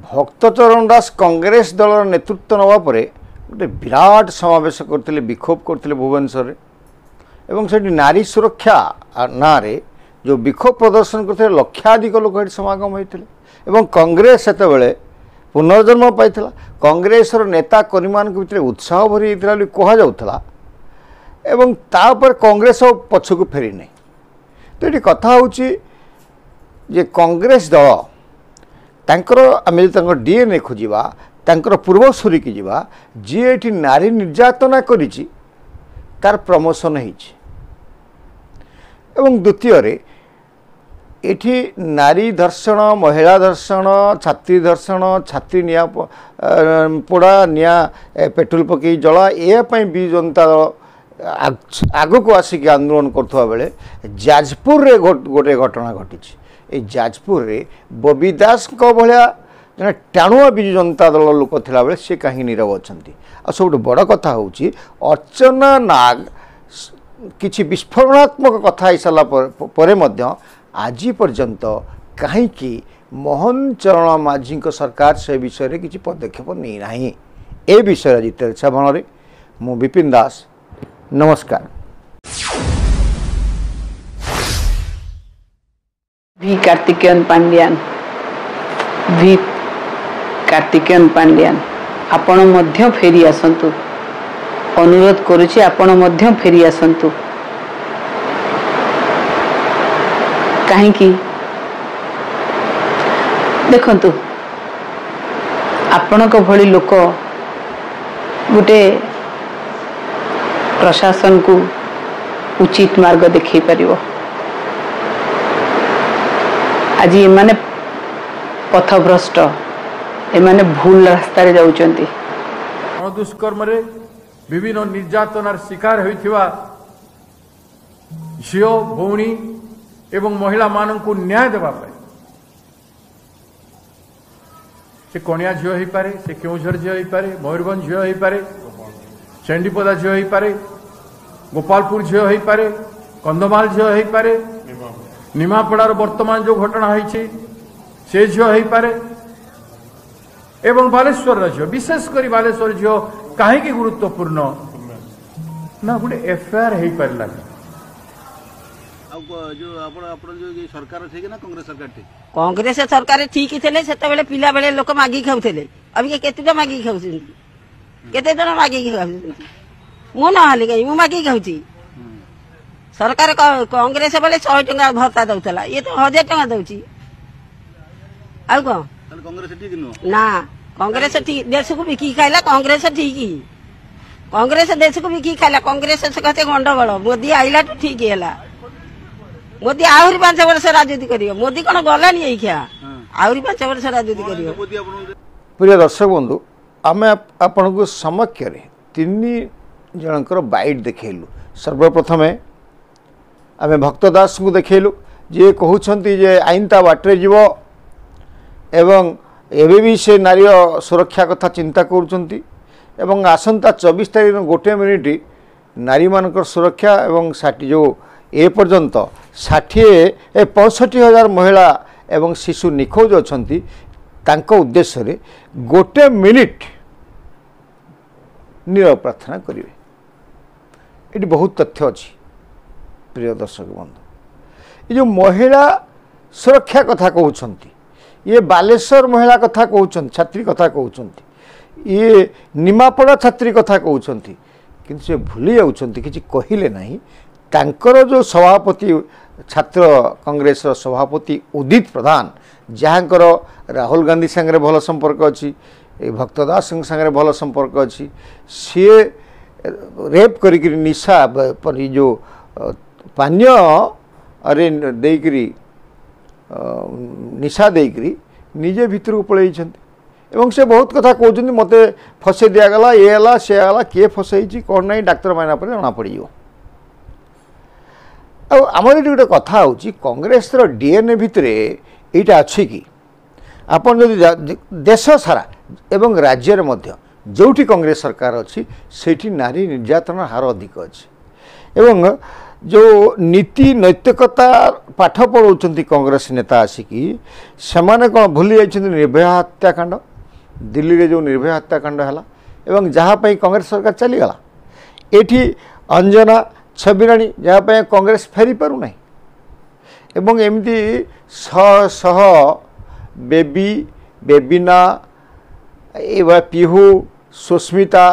भक्तचरण दास कांग्रेस दल नेतृत्व नवा परे गोटे विराट समावेश करते विक्षोभ करते भुवनेश्वर एवं से नारी सुरक्षा ना रे जो विक्षोभ प्रदर्शन करते लक्षाधिक लोक समागम होते एवं कांग्रेस से पुनर्जन्म पाई कांग्रेस नेता कर्मी मान भर उत्साह भरी कहला एवं तापर कांग्रेस पछक फेरी नहीं। तो ये कथा हूँ जे कांग्रेस दल तांकर आम डीएनए खोजा तांकर पूर्वसूरी की जीवा जी ये नारी निर्यातना करिछि तार प्रमोशन होइछि एवं द्वितीय एठी नारी धर्षण महिला धर्षण छात्री धर्षण छात्री निया पोड़ा निया पेट्रोल पकई जला यापाई भी जनता दल आग को आसिक आंदोलन करथुवा बेले जाजपुर रे गोटे घटना घटी जाजपुर रे बबी दास को भलिया जने टाणुआ बिजु जनता दल लोक थिला बेले से कहीं नीरव अछंती आ सब बड़ कथा होउची अर्चना नाग किछि विस्फोरणात्मक कथा ही साला परे मध्य आज पर्यंत कहीं मोहन चरण माझी सरकार से विषय रे किछि पदक्षेप नहीं नाही ए विषय आज तेरछा भण मु विपिन दास नमस्कार। वी कार्तिकेयन पांड्यान आपण मध्य फेरी आसंतु अनुरोध करुछि आपण मध्य फेरी आसंतु कहीं देखंतु आपण को भली लोक गोटे प्रशासन को उचित मार्ग देखै परिबो आज एमाने पथभ्रष्ट एमाने भूल रास्तार जाउचंती दुष्कर्म रे विभिन्न निर्यातनार शिकार होइथिबा झियो भौणी एवं महिला मानंकु न्याय देबा पाए से कणिया झियो होई पारे से केउझर झियो होई पारे मयूरभंज झियो होई पारे चंडीपदा झियो होई पारे गोपालपुर झियो होई पारे कंधमाल झियो होई पारे निमापड़ार वर्तमान जो घटना होइछि से झियो होई पारे एवं बालेश्वर झियो विशेष करी बालेश्वर झियो कहीं गुरुत्वपूर्ण ना गोटे एफआईआर हो पारा कांग्रेस सरकार ठीक थे से पिला बेले लोक मागी खाऊले अभी केते मागी खाऊ केते जन मागी खाऊ मु ना कहीं मु मागी खाऊ सरकार कांग्रेस बेले 100 टंका भत्ता दउतला ये तो 1000 टंका दउची आ कौन ना कांग्रेस ठीक देश को बिकी खाइला कांग्रेस ठीक कांग्रेस देश को बिकी खाइला कांग्रेस कहते गंडगोल मोदी आइला तो ठीक है मोदी आहरी 5 वर्ष राजनीति करियो मोदी कौन गलानी एखिया आहरी 5 वर्ष राजनीति करियो। प्रिय दर्शक बंधु आम आपण को समक्ष तीन जनकर बाइट देखलु सर्वप्रथम आम भक्त दास को देखलु जे कहउछंती जे आईन ता बाटरे जीव एवं एबे भी से नारी सुरक्षा कथा चिंता करुचंती एवं आसंता 24 तारीख गोटे मिनिट नारी मानकर सुरक्षा एवं साठी जो ए पर्यंत 65,000 महिला एवं शिशु निखोज अछंती तांको उद्देश्य रे गोटे मिनिट नीरव प्रार्थना करिवे। ये बहुत तथ्य अच्छी प्रिय दर्शक बंधु ये जो महिला सुरक्षा कथा कहउछंती ये बालेश्वर महिला कथा कहउछंती छात्री कथा कहउछंती ये निमापड़ा छात्री कथा कहउछंती किंतु से भूली जाउछंती किछि कहिले नाही तांकर जो सभापति छात्र कांग्रेस सभापति उदित प्रधान जहाँकर राहुल गांधी संगे भल संपर्क अच्छी भक्त दास संगे भल संपर्क अच्छी सी रेप करी निशा जो पान्य अरे देकरी निशा देकरी निजे भितर को पलैं एवं से बहुत कथा कहते मत फसे दिगला ये है सी है किए फसई कौन ना डाक्तर माना पर जना पड़ आमर ये गोटे कथा हूँ कांग्रेस डीएनए भितर यहाँ अच्छी कि आपन जदि देश सारा एवं राज्य मध्य जोठी कांग्रेस सरकार अच्छी सेठी नारी निर्यातन हार अधिक अच्छी एवं जो नीति नैतिकता पाठ पढ़ाऊँ कांग्रेस नेता आसिकी सेमाने कौन भूली जाइछन्ति निर्भया हत्याकांड दिल्ली रे जो निर्भया हत्याकांड है एवं जहाँपाई कांग्रेस सरकार चलीगला एठी अंजना छबिराणी जहाँपाई कांग्रेस फेरी पारु नहीं एवं एमती शह शह बेबी बेबीना एवं पिहू सुस्मिता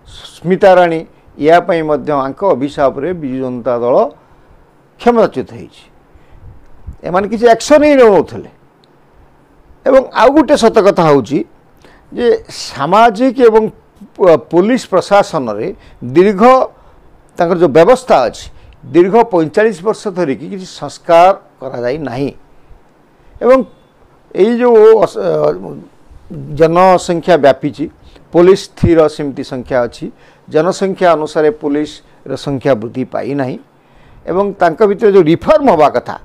स्मिता राणी यापाई मध्य आंक अभिशाप रे बिजु जनता दल क्षमताच्युत होती किसी एक्शन ही नौले एवं आउ गोटे सत कथा होची जे सामाजिक एवं पुलिस प्रशासन रे दीर्घ तांकर जो व्यवस्था अच्छी दीर्घ 45 वर्ष धरिकी किसी संस्कार करा जाई नहीं एवं यही जो जनसंख्या व्यापी पुलिस स्थिर सेमती संख्या अच्छी जनसंख्या अनुसार पुलिस संख्या वृद्धि पाई नहीं एवं तांका भितर जो रिफॉर्म हवा कथा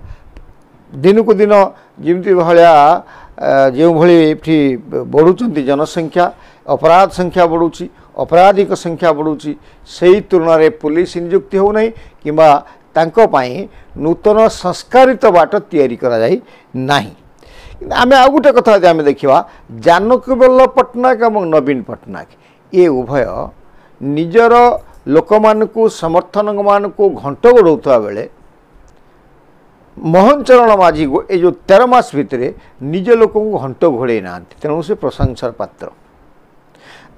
दिन को दिन जमी भाया जो भली बढ़ुंट जनसंख्या अपराध संख्या बढ़ुची अपराधिक संख्या बढ़ुची से तुलन में पुलिस नियुक्ति होना कि नूतन संस्कारित बाट तैयारी करा जाई नहीं आम आ गोटे कथा आम देखा जानकी वल्लभ पट्टनायक और नवीन पट्टनायक ये उभय निजर लोक मानू समर्थन मानू घंट गोड़ौता बेले मोहन चरण माझी को ये जो 13 मास भितर निज लोक घंट घोड़े ना तेणु से प्रशंसार पात्र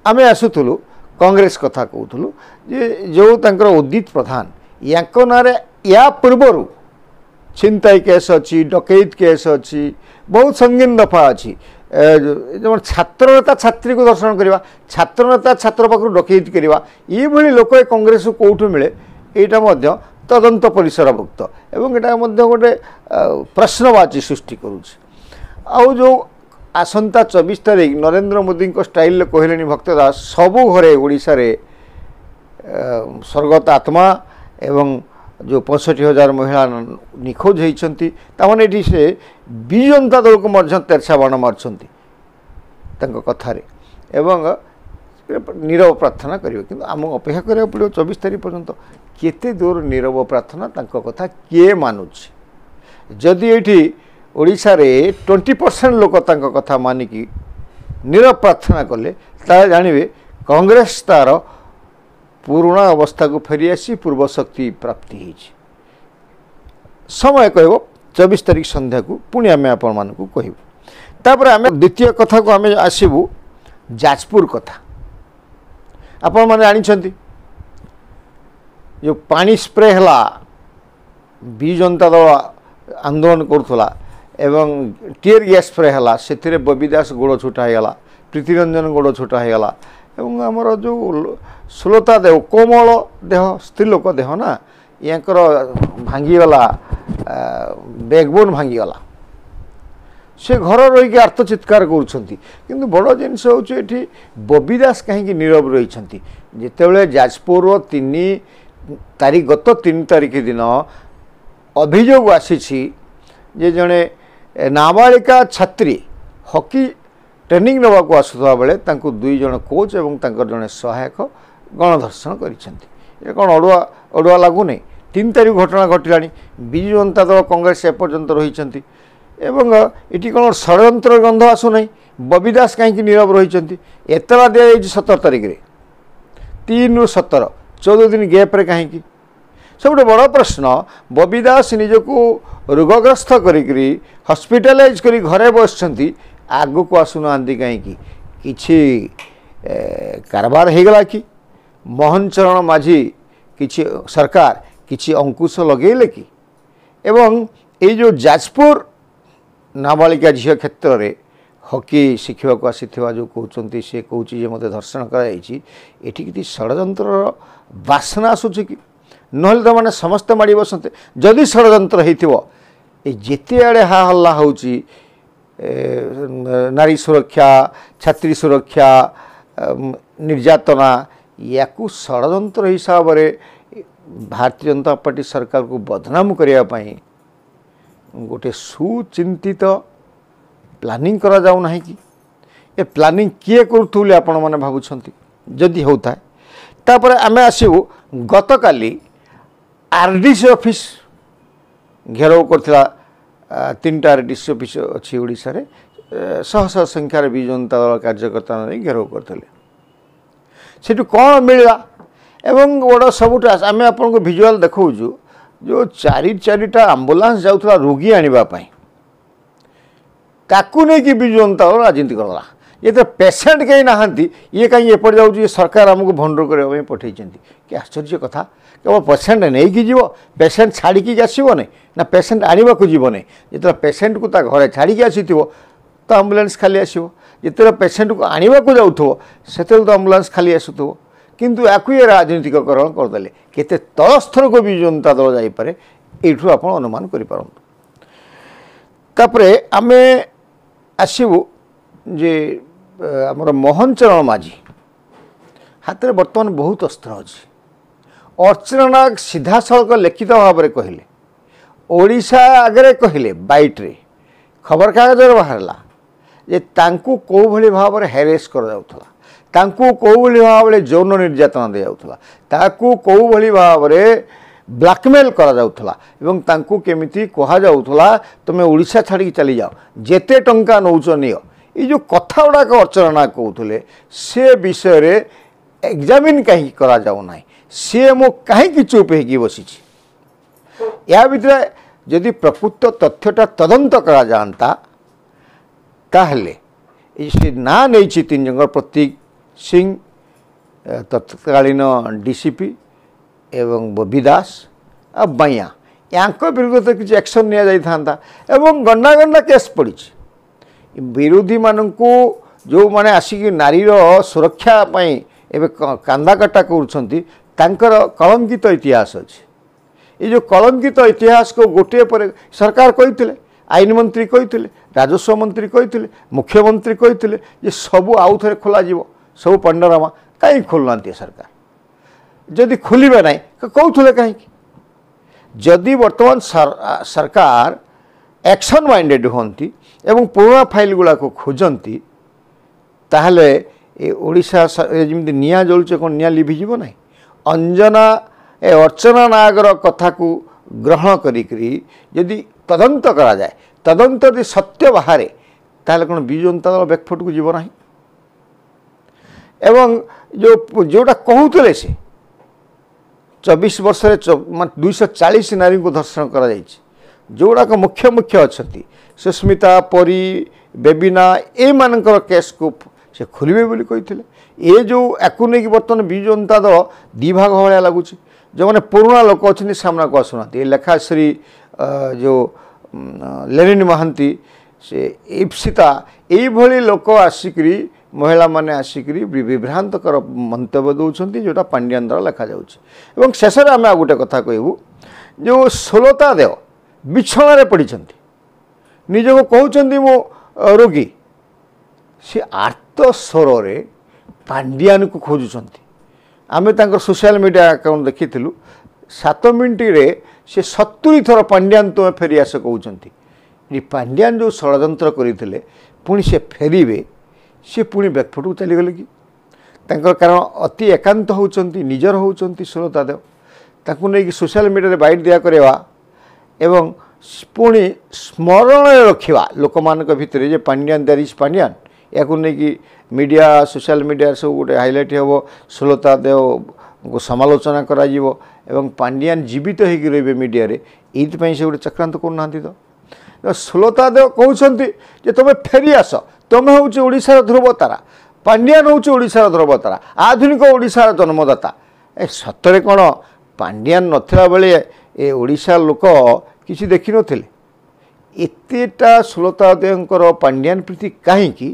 आमे आसुलु कांग्रेस कथा कहूँ जे जो तंकर उदित प्रधान या नारे या पूर्वर छिनताई केस अच्छी डकैत केस अच्छी बहुत संगीन दफा अच्छी जो छात्र नेता छात्री को दर्शन करवा छात्र नेता छात्र पाखु डकैत करवा ये भली लोक कांग्रेस कौटू मिले यहाँ तदंत परिसरभुक्त एवं यहाँ गोटे प्रश्नवाची सृष्टि करुच्ची आउ जो आसंता 24 तारीख नरेंद्र मोदी स्टाइल कहले भक्तदास सबू घरे ओडिशा रे स्वर्गत आत्मा एवं जो 65,000 महिला निखोज होती ये से बिजु जनता दल को तेरछा बाण मार्चंती कथार एवं नीरव प्रार्थना करेंगे कि आम अपेक्षा करा पड़ो 24 तारीख पर्यंत केते दूर नीरव प्रार्थना कथा किए मानुची जदि ये ओडिशा रे 20% लोक कथा मानिकी नीरव प्रार्थना कले जानवे कांग्रेस तार पुराणा अवस्था को फेरी आसी पूर्व शक्ति प्राप्ति होती समय कह 24 तारीख संध्या को पुणी आम आपण मान कहूँ तापर आम द्वितीय कथा को आम आसबू जाजपुर कथा आपण मैंने जानी जो पानी स्प्रे है बिजु जनता दल आंदोलन करुला एवं टीयर गैस स्प्रे है से बबी दास गोड़ छोटा होगा प्रीतिरंजन गोड़ छोटा होगा एवं आमर जो सुलता देव कोमल देह स्त्रीलोक देह ना या भांगीगला बैकबोन भांगीगला से घर रही आर्तचित्कार कर बड़ जिनस हूँ ये बबी दास कहीं नीरव रही जितेबाला जाजपुर 3 तारीख गत 3 तारीख दिन अभियोग आसी जे जड़े नाबालिका छात्री हॉकी ट्रेनिंग नवा को आसुवा बेले 2 जन कोच और जड़े सहायक गणधर्षण कर कौन अड़ुआ लगुनि 3 तारीख घटना घटला बिजु जनता दल कांग्रेस एपर्यंत रही एवं ये कौन षड्यंत्र गंध आसुना बबी दास कहीं नीरव रही एतला दिया 17 तारीख रे 3 ରୁ 17 14 दिन गैप्रे कहीं सब बड़ प्रश्न बबी दास निजक रोगग्रस्त करी हॉस्पिटलाइज करी घरे बस आग को आसुना कहीं किछि कारबार होगला कि मोहन चरण माझी किछि सरकार किछि अंकुश लगेले कि एवं ये जो जाजपुर नाबालिका झील क्षेत्र में हॉकी शिखा को आसीथिबा जो कहते सी कौची मत धर्षण कर षड्यंत्र बासना आसूची कि ना तो मैंने समस्ते माड़ी बसते जदि षड्यंत्र होते आड़े हा हल्ला हो नारी सुरक्षा छात्री सुरक्षा निर्यातना या षड्यंत्र हिसाब से भारतीय जनता पार्टी सरकार को बदनाम करने गोटे सुचिंतित प्लानिंग करा जाऊ ना कि ए प्लानिंग किए करुले आपण मैंने भावुं जदि होता है तापर आम आसबू गत काली आरडीसी ऑफिस घेराव करथिला 3टा आरडीसी ऑफिस अच्छी ओडिशा रे शह शह संख्यार विजु जनता दल कार्यकर्ता नहीं घेराव करथिले सेठू कौन मिलला एवं बड़ सबुठ आम आपको भिजुआल देखु जो चारिटा आम्बुलांस जाऊला रोगी आने ताकू नहीं कि विजु जनता दल राजनीति करला ये तो पेसेंट कहीं नहांती ये कहीं एपट जाऊँ सरकार आमको भंडर करने पठे कि आश्चर्य कथा केवल पेसेंट नहीं कि जीव पेसेंट छाड़ी आसो नहीं ना पेसेंट आने को जीव नहीं जो पेसेंट को घर छाड़ी आसी तो आम्बुलांस खाली आसो जिते पेसेंट को आने को जाऊ से तो आम्बुलांस खाली आसुव किंतु याकू ये राजनीतिकरण करदे केते तल स्तर को भी जनता दल जापे यू आप अनुमान करें आम आसबू जे आमर मोहन चरण माझी हाथ में बर्तमान बहुत अस्त्र अच्छी अर्चना नाग सीधा सड़क लिखित भाव में कहले ओडिशा आगे कहले बाइट्रे खबर कागज बाहरला जे तांकू को भली भाव में हेरेस कर जाउथला तांकू को भली भाव में यौन निर्यातना दि जाउथला ताकू को भली भाव में ब्लैकमेल करा जाउथला एवं तांकू केमिति कहा जाउथला तुमे ओडिशा छाड़ी चली जाओ जेते टंका नौच नियो ये जो कथा गुड़ाक अर्चना नाग कहते से विषय रे एग्जामिन कहीं करा जाऊ ना सी मो कहीं चुप हो बसी या भितर जदि प्रकृत तथ्यटा तदंत करा जानता ताहले से ना नहीं 3 जन प्रतीक सिंह तत्कालीन डीसीपी एवं बबी दास आ बाइया यांक विरुद्ध तो किसी एक्शन निया जाई थांता एवं गंडा गंडा केस पड़ी विरोधी मानू जो माने आसिक नारीर सुरक्षा एवं कांदा कटा कर कलंकित इतिहास अच्छे ये जो कलंकित इतिहास को गोटे पर सरकार कहते आईन मंत्री कहते राजस्व मंत्री कहते मुख्यमंत्री कहते ये सबू आउ थे खोल सब पंडरामा कहीं खोलना सरकार जदि खोलिबे ना कहते कहीं जदि वर्तमान सरकार एक्शन माइंडेड होती एवं पुराना फाइल गुड़ा को खोजती ताहले ओडिशा जमी निया जलुचे कौन निया लिभिज ना अंजना अर्चना नागर कथा को ग्रहण करी जदि तदंत करा जाए तदंत यदि सत्य बाहर ताहले कौन विजु जनता दल बैकफुट को जीव ना एवं जो जोटा कहते से 24 वर्ष 240 नारी को धर्षण करा जोड़ाक मुख्य मुख्य अच्छा सुस्मिता परी बेबिना ए मानकर केस को से खोलिबे बोली कहते ये जो याकू नहीं बर्तमान विजु जनता दल दी भाग भाया लगुच जो मैंने पुराना लोक अच्छे सामना को आसुना लेखाश्री जो लेनिन महांती से इप्सिता ये लोक आसिकी महिला माने आसिकी विभ्रांतकर मंतव्य दौरान जोटा पांड्यान द्वारा लिखा जाऊँ शेष में आम आ गोटे कथा कहूँ जो सुलता देव बिछणारे पड़ी निजक कहते मो रोगी सी आर्त स्वर रे पांड्यान को खोजुंट आम सोशल मीडिया अकाउंट देखी 7 मिनट रे से 70 थर पांड्यान तुम्हें फेरी आस कहते पांड्यान जो षड्यंत्र करते पुणी से फेरबे सी पुणी बैकफुट को चलीगले कि कारण अति एकांत होती निजर होती सुलता देव ताकू नहीं सोशल मीडिया बाइट दिया करवा एवं पुणी स्मरण रखा लोक मान भितर जे पांड्यान देयर इज पांड्यान या नहीं मीडिया सोशल मीडिया सब गोटे हाइलाइट हम सुलता देव को समालोचना करा जीवो एवं पांड्यान जीवित होगी रे मीडिया रे ये से गोटे चक्रांत करना तो सुलता देव कहते तुम्हें फेरी आस तुम्हें हूँ ओडिशार ध्रुवतारा पांड्यान हूँ ओडिशार ध्रुवतारा आधुनिक ओडिशार जन्मदाता ए सतरे कौन पांड्यान नथिला बेले ए ओडिशा लोक किसी देखि नथिले एतेटा सुलता देवंकर पांड्यान प्रीति कहीं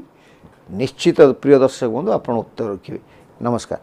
निश्चित प्रिय दर्शक बंधु आप उत्तर रखिए। नमस्कार।